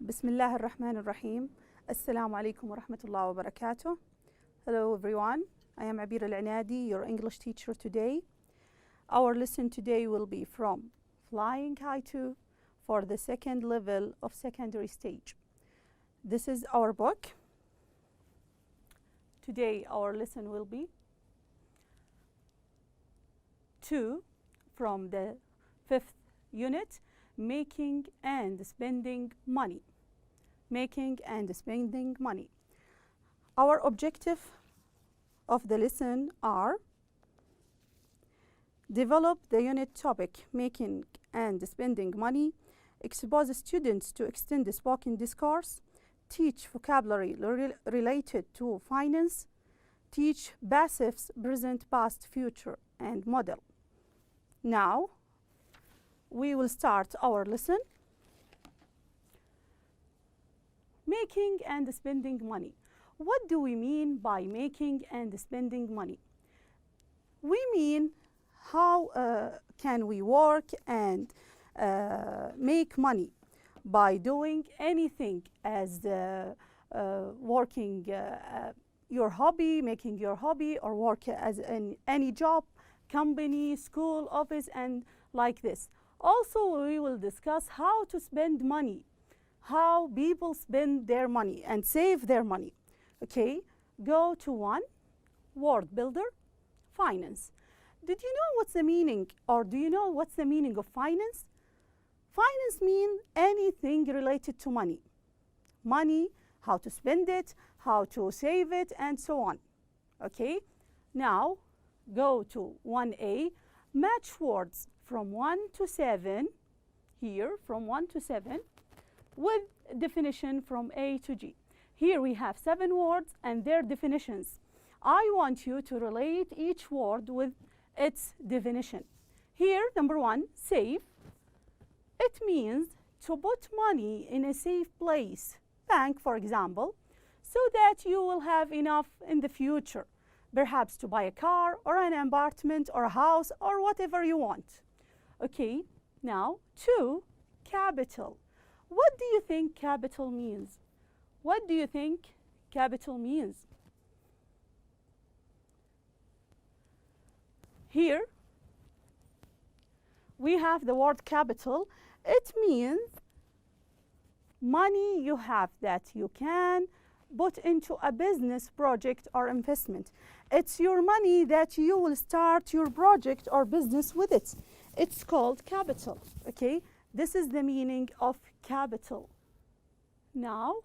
بسم الله الرحمن الرحيم. السلام عليكم ورحمة الله وبركاته. Hello everyone. I am Abir Al-Anadi, your English teacher today. Our lesson today will be from flinghigh2 for the second level of secondary stage. This is our book. Today our lesson will be 2 from the 5th unit, making and spending money. Making and spending money. Our objective of the lesson are: develop the unit topic, making and spending money, expose students to extend the spoken discourse, teach vocabulary related to finance, teach passives, present, past, future, and model. Now, we will start our lesson. Making and spending money. What do we mean by making and spending money? We mean how can we work and make money by doing anything as working your hobby, making your hobby, or work as any job, company, school, office, and like this. Also, we will discuss how to spend money, how people spend their money and save their money. Okay, go to 1, word builder, finance. Did you know what's the meaning, or do you know what's the meaning of finance? Finance means anything related to money. Money, how to spend it, how to save it, and so on. Okay, now go to 1A, match words from 1 to 7, here from 1 to 7, with definition from A to G. Here we have 7 words and their definitions. I want you to relate each word with its definition. Here, number 1, save. It means to put money in a safe place, bank for example, so that you will have enough in the future, perhaps to buy a car or an apartment or a house or whatever you want. Okay, now 2, capital. What do you think capital means? What do you think capital means? Here we have the word capital. It means money you have that you can put into a business project or investment. It's your money that you will start your project or business with it. It's called capital, okay? This is the meaning of capital. Now,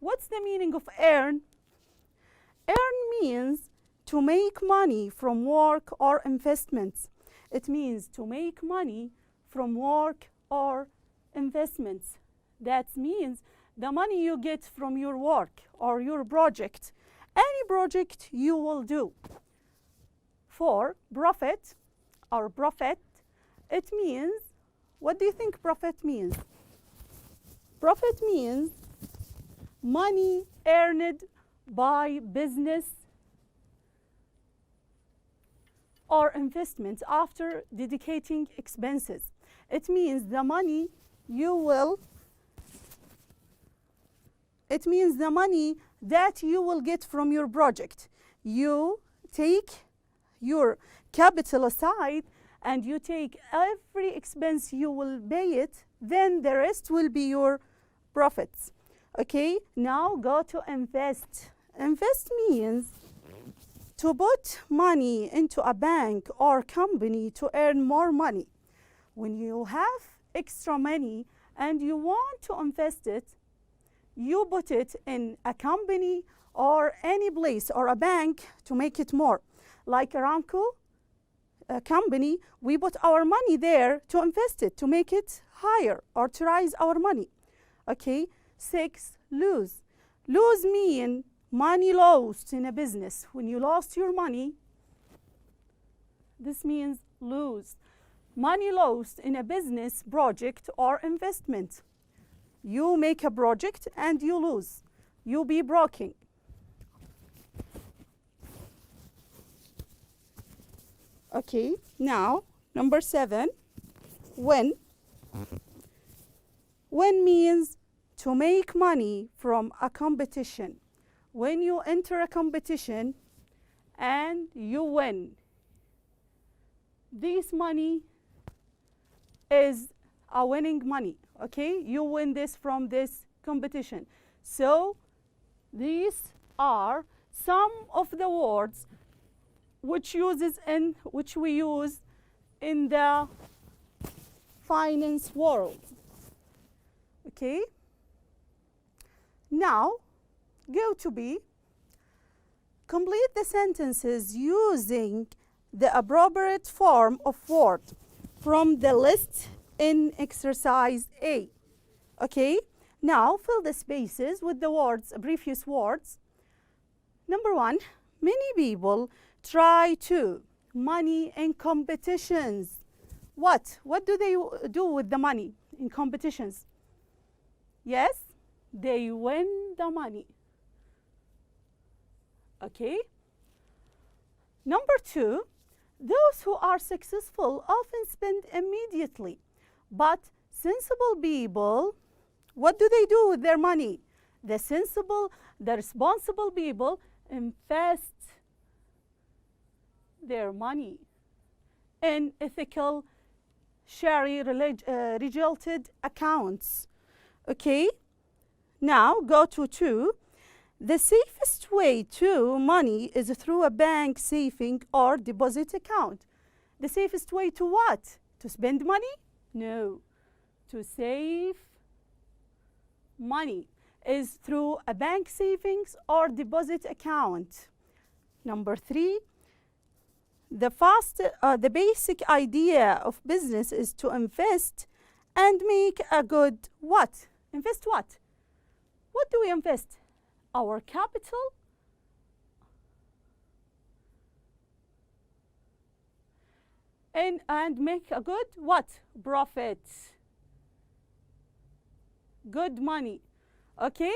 what's the meaning of earn? Earn means to make money from work or investments. It means to make money from work or investments. That means the money you get from your work or your project, any project you will do. For profit or profit, it means, what do you think profit means? Profit means money earned by business or investment after dedicating expenses. It means the money you will, it means the money that you will get from your project. You take your capital aside and you take every expense you will pay it, then the rest will be your profits. Okay, now go to invest. Invest means to put money into a bank or company to earn more money. When you have extra money and you want to invest it, you put it in a company or any place or a bank to make it more. Like Aramco company, we put our money there to invest it, to make it higher or to rise our money. Okay, 6, lose. Lose mean money lost in a business. When you lost your money, this means lose. Money lost in a business project or investment. You make a project and you lose. You be broken. Okay, now number 7, win. Win means to make money from a competition. When you enter a competition and you win, this money is a winning money, okay? You win this from this competition. So these are some of the words which we use in the finance world. Okay? Now, go to B. Complete the sentences using the appropriate form of word from the list in exercise A. Okay? Now, fill the spaces with the words, previous words. Number 1, many people try to money in competitions. What do they do with the money in competitions? Yes, they win the money. Okay? Number 2, those who are successful often spend immediately, but sensible people, what do they do with their money? The sensible, the responsible people invest their money in ethical, Shari-regulated accounts. Okay? Now go to 2. The safest way to money is through a bank saving or deposit account. The safest way to what? To spend money? No. To save money is through a bank savings or deposit account. Number 3, the basic idea of business is to invest and make a good what? Invest what? What do we invest? Our capital? And make a good what? Profit. Good money. Okay?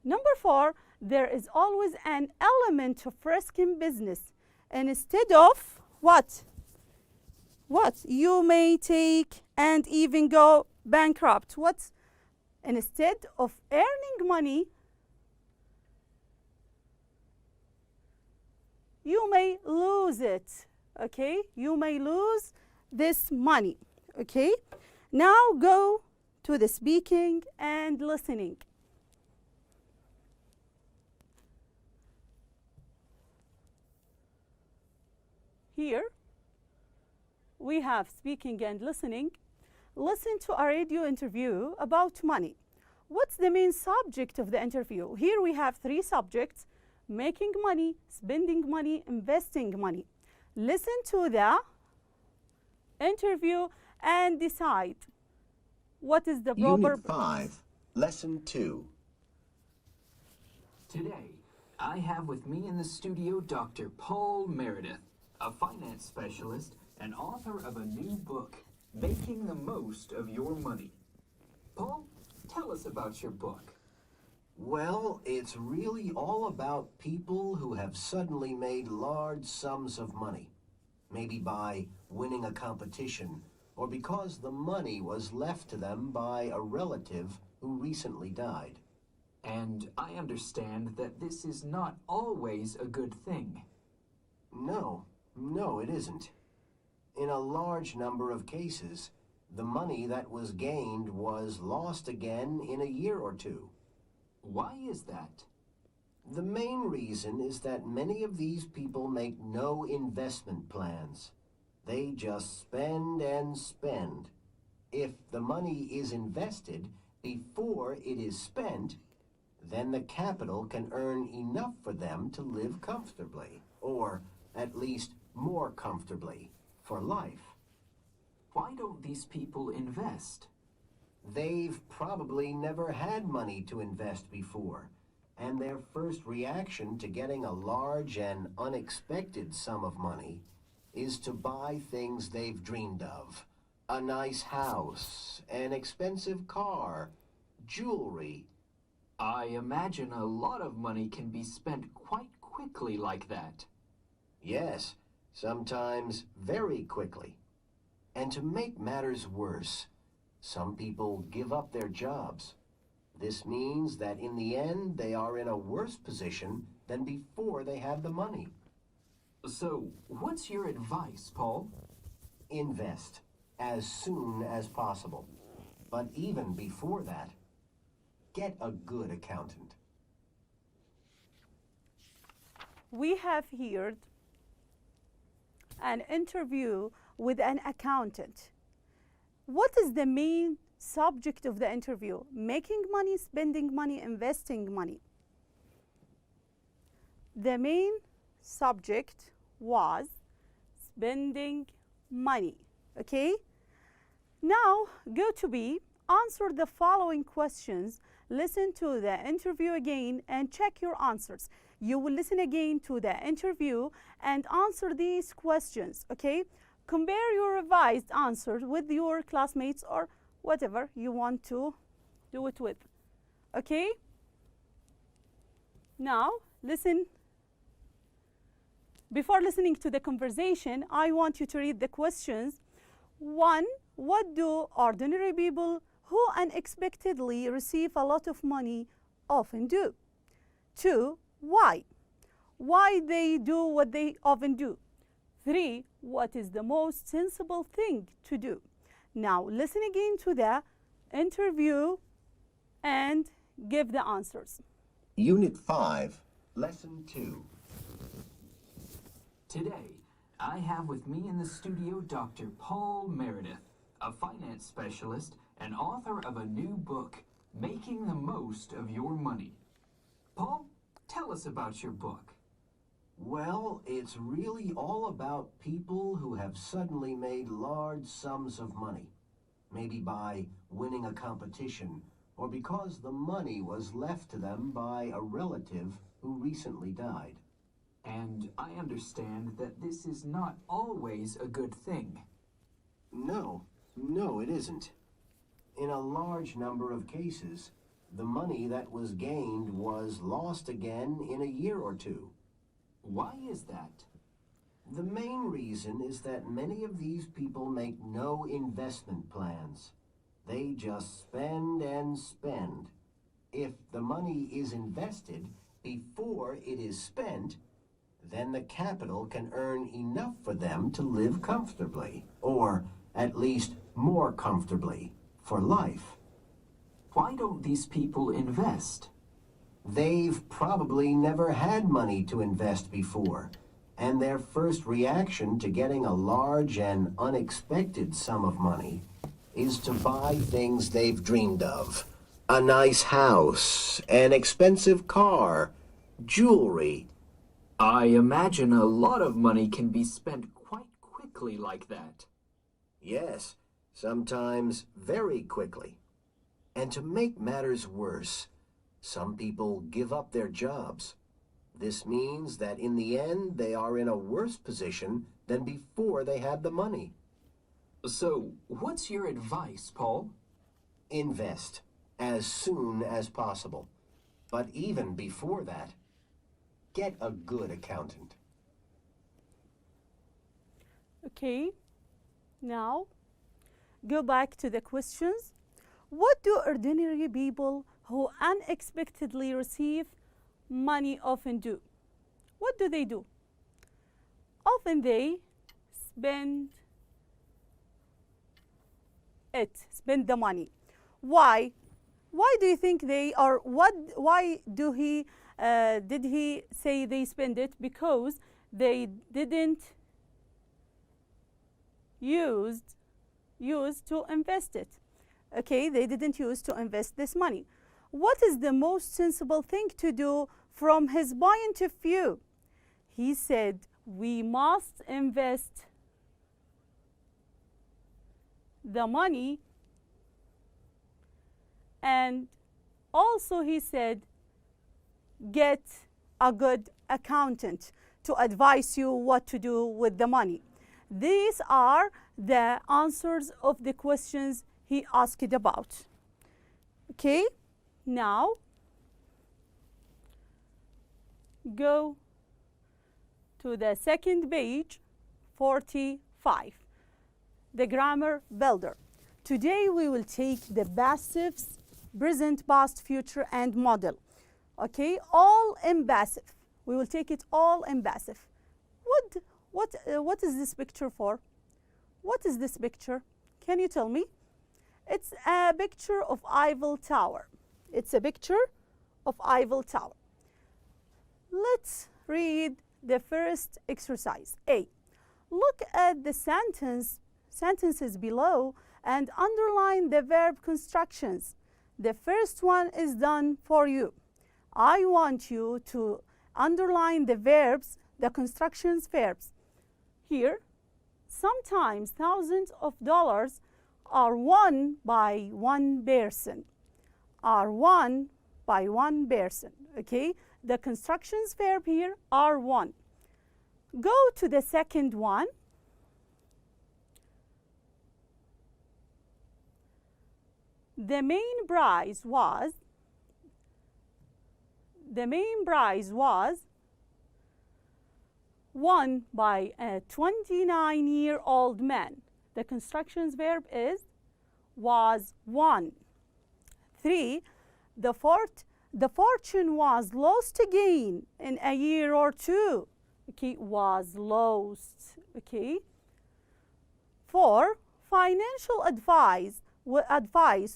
Number 4, there is always an element of risk in business. And instead of what? What? You may take and even go bankrupt. What? Instead of earning money, you may lose it. Okay? You may lose this money. Okay? Now go to the speaking and listening. Here we have speaking and listening. Listen to a radio interview about money. What's the main subject of the interview? Here we have 3 subjects: making money, spending money, investing money. Listen to the interview and decide what is the proper... Unit 5, Lesson 2. Today, I have with me in the studio Dr. Paul Meredith, a finance specialist and author of a new book, Making the Most of Your Money. Paul, tell us about your book. Well, it's really all about people who have suddenly made large sums of money. Maybe by winning a competition, or because the money was left to them by a relative who recently died. And I understand that this is not always a good thing. No, it isn't. In a large number of cases, the money that was gained was lost again in a year or 2. Why is that? The main reason is that many of these people make no investment plans. They just spend and spend. If the money is invested before it is spent, then the capital can earn enough for them to live comfortably, or at least more comfortably, for life. Why don't these people invest? They've probably never had money to invest before, and their first reaction to getting a large and unexpected sum of money is to buy things they've dreamed of. A nice house, an expensive car, jewelry. I imagine a lot of money can be spent quite quickly like that. Yes, sometimes very quickly. And to make matters worse, Some people give up their jobs. This means that in the end, they are in a worse position than before they had the money. So, what's your advice, Paul? Invest as soon as possible. But even before that, get a good accountant. We have here an interview with an accountant. What is the main subject of the interview? Making money, spending money, investing money. The main subject was spending money. Okay? Now go to B, answer the following questions, listen to the interview again and check your answers. You will listen again to the interview and answer these questions, okay? Compare your revised answers with your classmates or whatever you want to do it with, okay? Now, listen. Before listening to the conversation, I want you to read the questions. 1. What do ordinary people who unexpectedly receive a lot of money often do? 2. Why? Why they do what they often do? 3. What is the most sensible thing to do? Now listen again to the interview and give the answers. Unit 5, Lesson 2. Today, I have with me in the studio Dr. Paul Meredith, a finance specialist and author of a new book, Making the Most of Your Money. Paul, tell us about your book. Well, it's really all about people who have suddenly made large sums of money. Maybe by winning a competition, or because the money was left to them by a relative who recently died. And I understand that this is not always a good thing. No, it isn't. In a large number of cases, the money that was gained was lost again in a year or two. Why is that? The main reason is that many of these people make no investment plans. They just spend and spend. If the money is invested before it is spent, then the capital can earn enough for them to live comfortably, or at least more comfortably, for life. Why don't these people invest? They've probably never had money to invest before, and their first reaction to getting a large and unexpected sum of money is to buy things they've dreamed of. A nice house, an expensive car, jewelry. I imagine a lot of money can be spent quite quickly like that. Yes, sometimes very quickly. And to make matters worse, some people give up their jobs. This means that in the end, they are in a worse position than before they had the money. So, what's your advice, Paul? Invest as soon as possible. But even before that, get a good accountant. Okay, now go back to the questions. What do ordinary people who unexpectedly receive money often do? What do they do? Often they spend the money. Why? Why do you think they are, why did he say they spend it? Because they didn't use to invest it. Okay, they didn't use to invest this money. What is the most sensible thing to do from his point of view? He said, we must invest the money, and also he said, get a good accountant to advise you what to do with the money. These are the answers of the questions he asked about. Okay, now go to the second page, 45, the grammar builder. Today we will take the passives, present, past, future, and model. Okay, all in passive. We will take it all in passive. What is this picture for? What is this picture? Can you tell me? It's a picture of Eiffel Tower. It's a picture of Eiffel Tower. Let's read the first exercise. A. Look at the sentences below and underline the verb constructions. The first one is done for you. I want you to underline the verbs, the constructions verbs. Here, sometimes thousands of dollars are won by one person. Are won by one person. Okay? The constructions verb here are won. Go to the second one. The main prize was won by a 29-year-old man. The constructions verb is was won. 3. The fortune was lost again in a year or two. Okay, was lost. Okay. 4. Financial advice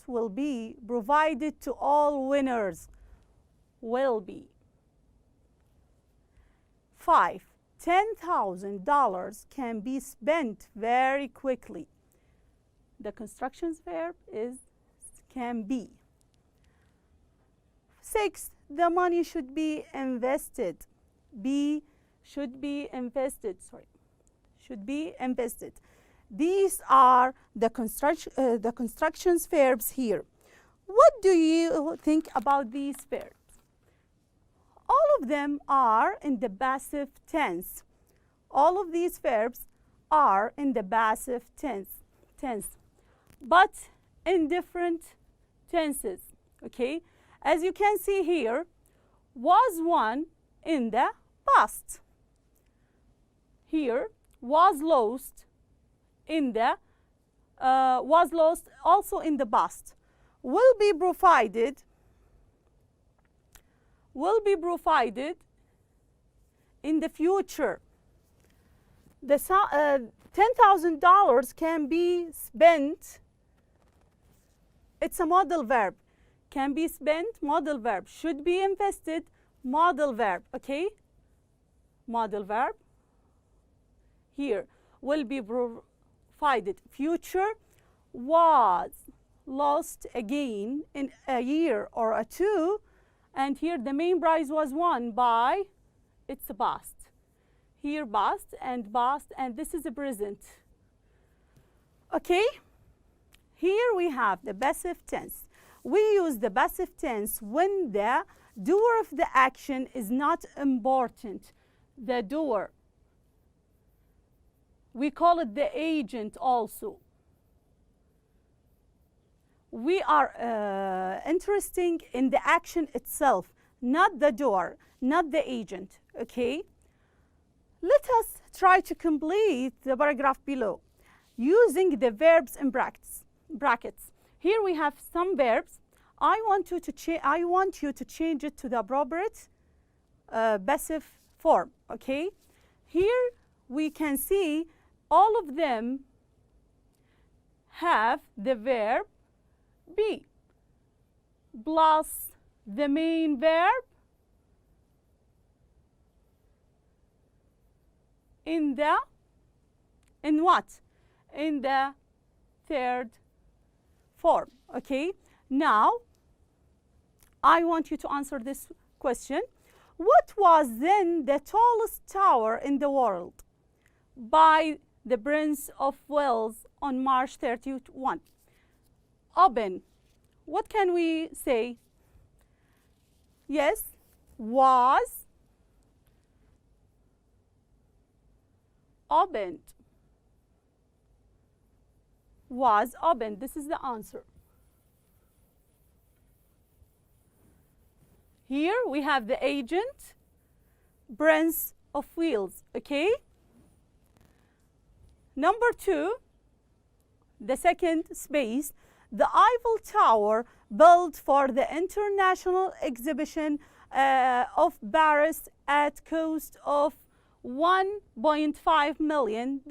will be provided to all winners. Will be. 5. $10,000 can be spent very quickly. The constructions verb is can be. 6. The money should be invested. Should be invested. These are the constructions verbs here. What do you think about these verbs? All of them are in the passive tense. All of these verbs are in the passive tense, but in different tenses. Okay, as you can see here, was won in the past. Here, was lost in the was lost also in the past. Will be provided in the future. The $10,000 can be spent. It's a modal verb. Can be spent, modal verb. Should be invested, modal verb. Okay? Modal verb. Here, will be provided. Future, was lost again in a year or a two. And here the main prize was won by, it's a past. Here past, and this is a present. Okay? Here we have the passive tense. We use the passive tense when the doer of the action is not important. The doer. We call it the agent also. We are interested in the action itself, not the doer, not the agent. Okay? Let us try to complete the paragraph below using the verbs in brackets. Here we have some verbs. I want you to change it to the appropriate passive form. Okay? Here we can see all of them have the verb be plus the main verb in what? In the third form. Okay? Now, I want you to answer this question. What was then the tallest tower in the world by the Prince of Wales on March 31? Open. What can we say? Yes, was opened. Was opened. This is the answer. Here we have the agent, Prince of Wales. Okay? Number 2, the second space, the Eiffel Tower built for the International Exhibition of Paris at cost of $1.5 million.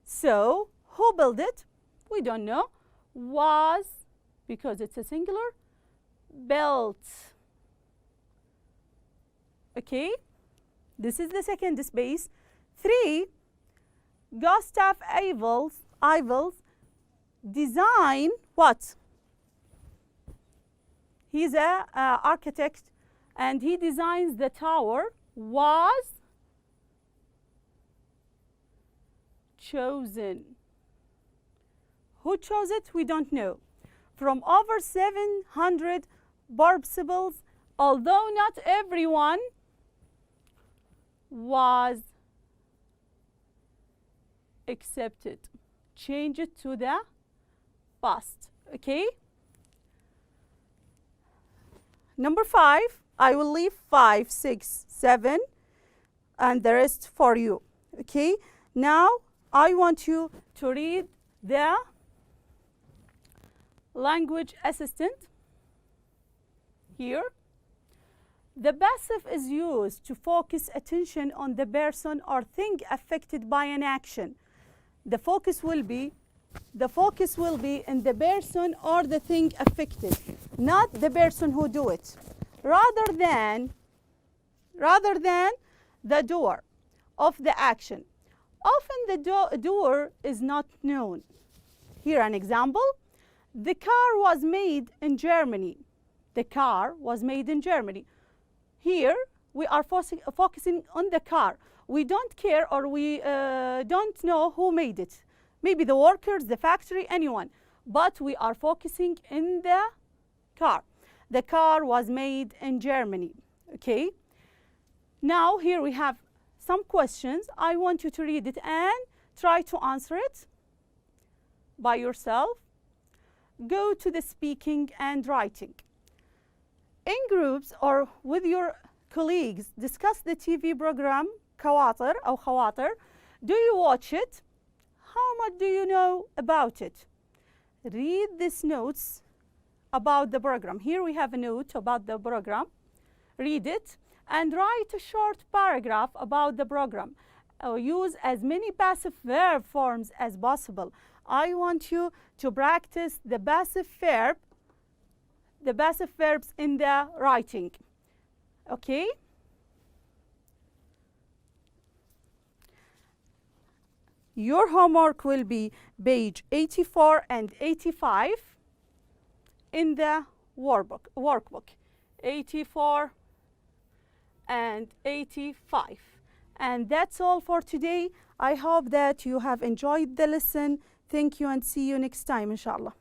So, who built it? We don't know. Was, because it's a singular, built. Okay, this is the second space. 3, Gustav Eiffel's design what? He's an architect and he designs the tower was chosen. Who chose it? We don't know. From over 700 participants, although not everyone was accepted. Change it to the past. Okay? Number 5, I will leave 5, 6, 7, and the rest for you. Okay? Now, I want you to read the language assistant here. The passive is used to focus attention on the person or thing affected by an action. The focus will be in the person or the thing affected, not the person who do it, rather than the doer of the action. Often the doer is not known. Here an example. The car was made in Germany. The car was made in Germany. Here we are focusing on the car. We don't care or we don't know who made it. Maybe the workers, the factory, anyone. But we are focusing in the car. The car was made in Germany. Okay? Now here we have some questions. I want you to read it and try to answer it by yourself. Go to the speaking and writing. In groups or with your colleagues, discuss the TV program خواطر أو خواطر. Do you watch it? How much do you know about it? Read these notes about the program. Here we have a note about the program. Read it and write a short paragraph about the program. Use as many passive verb forms as possible. I want you to practice the passive verbs in the writing. Okay? Your homework will be page 84 and 85 in the workbook. 84 and 85. And that's all for today. I hope that you have enjoyed the lesson. Thank you and see you next time, inshallah.